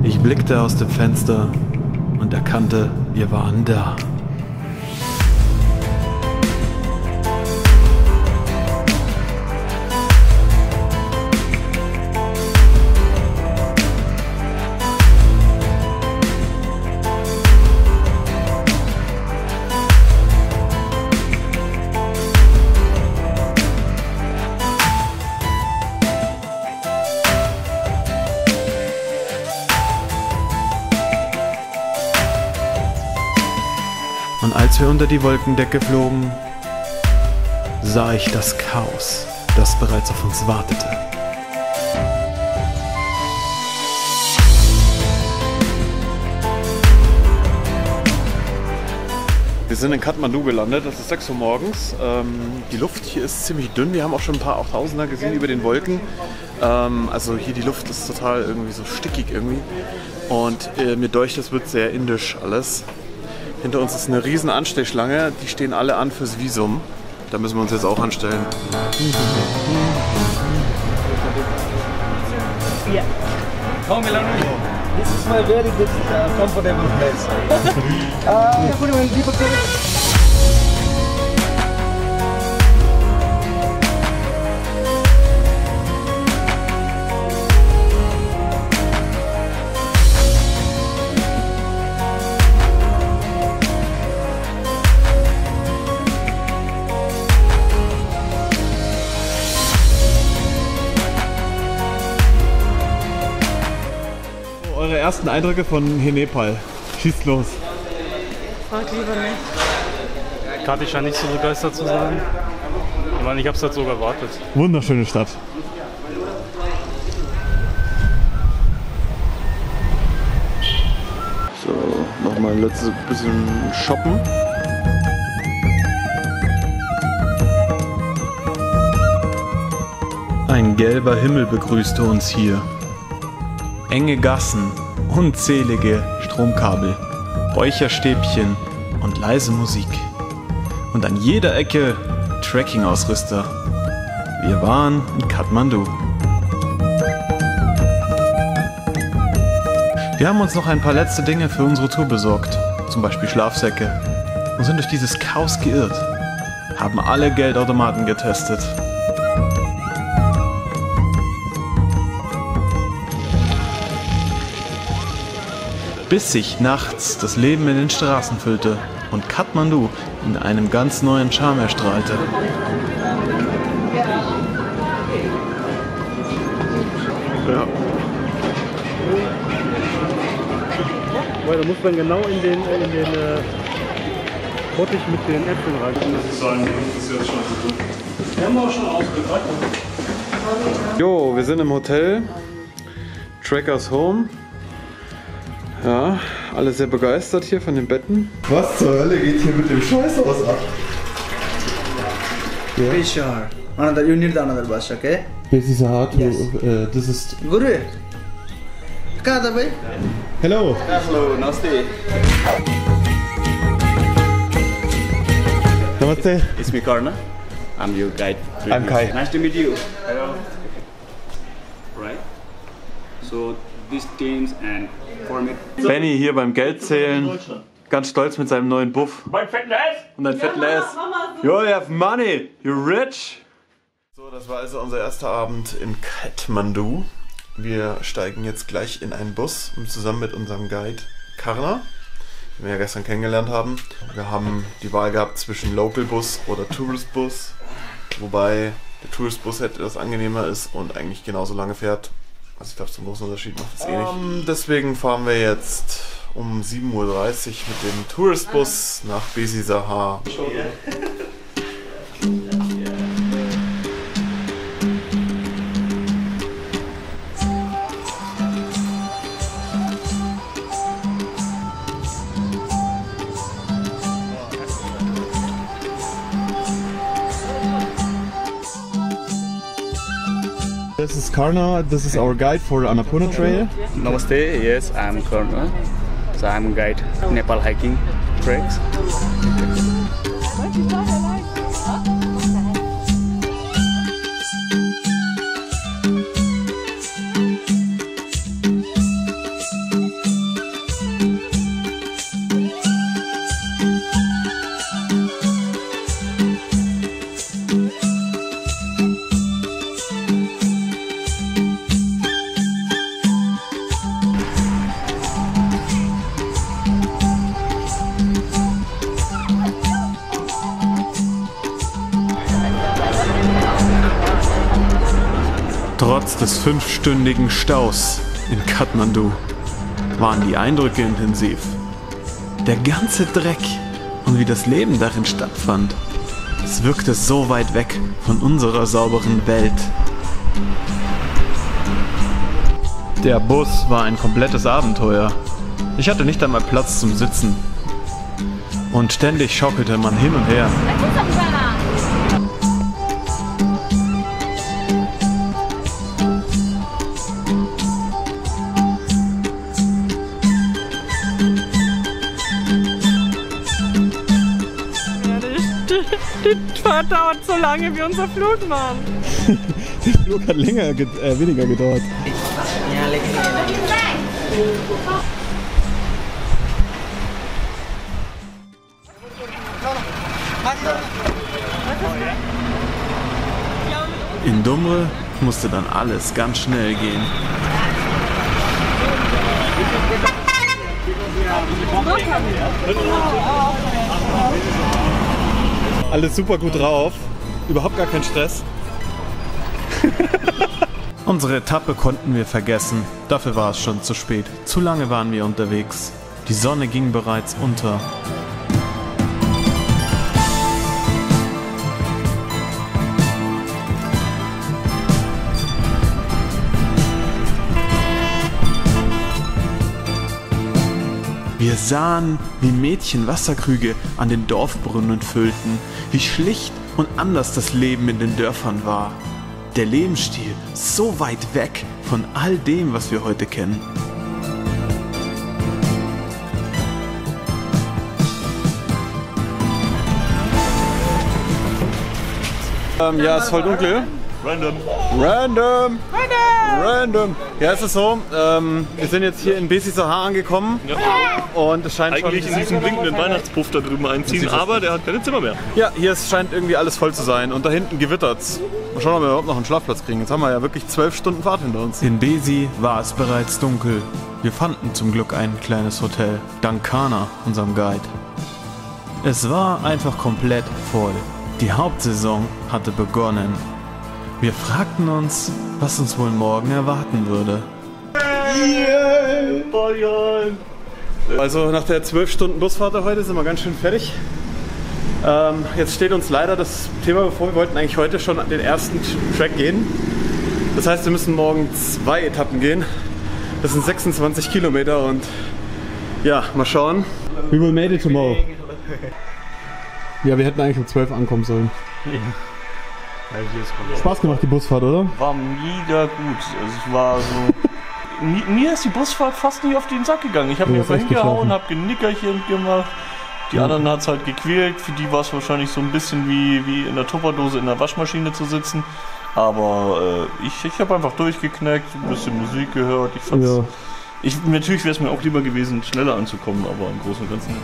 Ich blickte aus dem Fenster und erkannte, wir waren da. Und als wir unter die Wolkendecke flogen, sah ich das Chaos, das bereits auf uns wartete. Wir sind in Kathmandu gelandet, das ist 6 Uhr morgens. Die Luft hier ist ziemlich dünn, wir haben auch schon ein paar Tausender gesehen über den Wolken. Also hier die Luft ist total irgendwie so stickig irgendwie. Und mir deucht, es wird sehr indisch alles. Hinter uns ist eine riesen Anstehschlange, die stehen alle an fürs Visum. Da müssen wir uns jetzt auch anstellen. Yeah. This is my very good, comfortable place. Eure ersten Eindrücke von Nepal. Schießt los. Frag lieber nicht. Gerade ich scheine nicht so begeistert zu sein. Ich meine, ich habe es halt so erwartet. Wunderschöne Stadt. So, nochmal ein letztes bisschen shoppen. Ein gelber Himmel begrüßte uns hier. Enge Gassen, unzählige Stromkabel, Räucherstäbchen und leise Musik. Und an jeder Ecke Trekking-Ausrüster. Wir waren in Kathmandu. Wir haben uns noch ein paar letzte Dinge für unsere Tour besorgt, zum Beispiel Schlafsäcke, und sind durch dieses Chaos geirrt, haben alle Geldautomaten getestet. Bis sich nachts das Leben in den Straßen füllte und Kathmandu in einem ganz neuen Charme erstrahlte. Ja. Weil da muss man genau in den Bottich mit den Äpfeln rein. Das ist sagen, das ist jetzt schon so gut. Wir haben auch schon ausgepackt. Jo, wir sind im Hotel. Trekkers Home. Ja, alle sehr begeistert hier von den Betten. Was zur Hölle geht hier mit dem Scheißhaus ab? Yeah. Sure. Another, you need another bus, okay? This is hard to, Yes. this is... Guru, kya tha bhai? Hello! Hello, namaste. Namaste! It's me, Karna. I'm your guide. I'm Kai. Nice to meet you. Hello. Right. So these teams and format. Benny hier beim Geldzählen. Ganz stolz mit seinem neuen Buff. Mein fetten Ass! Und ein fetten Ass. Yo, you have money! You're rich! So, das war also unser erster Abend in Kathmandu. Wir steigen jetzt gleich in einen Bus zusammen mit unserem Guide Karna, den wir ja gestern kennengelernt haben. Wir haben die Wahl gehabt zwischen Local Bus oder Tourist Bus, wobei der Tourist Bus etwas angenehmer ist und eigentlich genauso lange fährt. Also ich glaube, zum großen Unterschied macht es eh nicht. Deswegen fahren wir jetzt um 7:30 Uhr mit dem Tourist Bus nach Besi Sahar. This is Karna, this is our guide for Annapurna Trail. Namaste. Yes, I'm Karna. So I'm a guide Nepal hiking treks. des 5-stündigen Staus in Kathmandu waren die Eindrücke intensiv. Der ganze Dreck und wie das Leben darin stattfand, es wirkte so weit weg von unserer sauberen Welt. Der Bus war ein komplettes Abenteuer. Ich hatte nicht einmal Platz zum Sitzen. Und ständig schaukelte man hin und her. Die Fahrt dauert so lange wie unser Flug, Mann. Der Flug hat weniger gedauert. In Dumre musste dann alles ganz schnell gehen. Alles super gut drauf, überhaupt gar kein Stress. Unsere Etappe konnten wir vergessen, dafür war es schon zu spät. Zu lange waren wir unterwegs. Die Sonne ging bereits unter. Wir sahen, wie Mädchen Wasserkrüge an den Dorfbrunnen füllten, wie schlicht und anders das Leben in den Dörfern war. Der Lebensstil so weit weg von all dem, was wir heute kennen. Ja, es ist voll dunkel. Random. Ja, es ist so, wir sind jetzt hier in Besi Sahar angekommen, ja. Und es scheint eigentlich schon in diesen blinkenden Weihnachtspuff da drüben einziehen, aber der hat keine Zimmer mehr. Ja, hier scheint irgendwie alles voll zu sein und da hinten gewittert's. Mal schauen, ob wir überhaupt noch einen Schlafplatz kriegen. Jetzt haben wir ja wirklich 12 Stunden Fahrt hinter uns. In Besi war es bereits dunkel. Wir fanden zum Glück ein kleines Hotel, dank Kana, unserem Guide. Es war einfach komplett voll. Die Hauptsaison hatte begonnen. Wir fragten uns, was uns wohl morgen erwarten würde. Also nach der 12 Stunden Busfahrt heute sind wir ganz schön fertig. Jetzt steht uns leider das Thema bevor. Wir wollten eigentlich heute schon den ersten Track gehen. Das heißt, wir müssen morgen 2 Etappen gehen. Das sind 26 Kilometer und ja, mal schauen. We will made it tomorrow. Ja, wir hätten eigentlich um 12 ankommen sollen. Ja. Spaß gemacht, die Busfahrt, oder? War mega gut. Also es war so. Mir ist die Busfahrt fast nicht auf den Sack gegangen. Ich habe mir hingehauen, habe Genickerchen gemacht. Die anderen hat es halt gequält. Für die war es wahrscheinlich so ein bisschen wie in der Tupperdose in der Waschmaschine zu sitzen. Aber ich habe einfach durchgeknackt, ein bisschen Musik gehört. Ich fand's, natürlich wäre es mir auch lieber gewesen, schneller anzukommen, aber im Großen und Ganzen.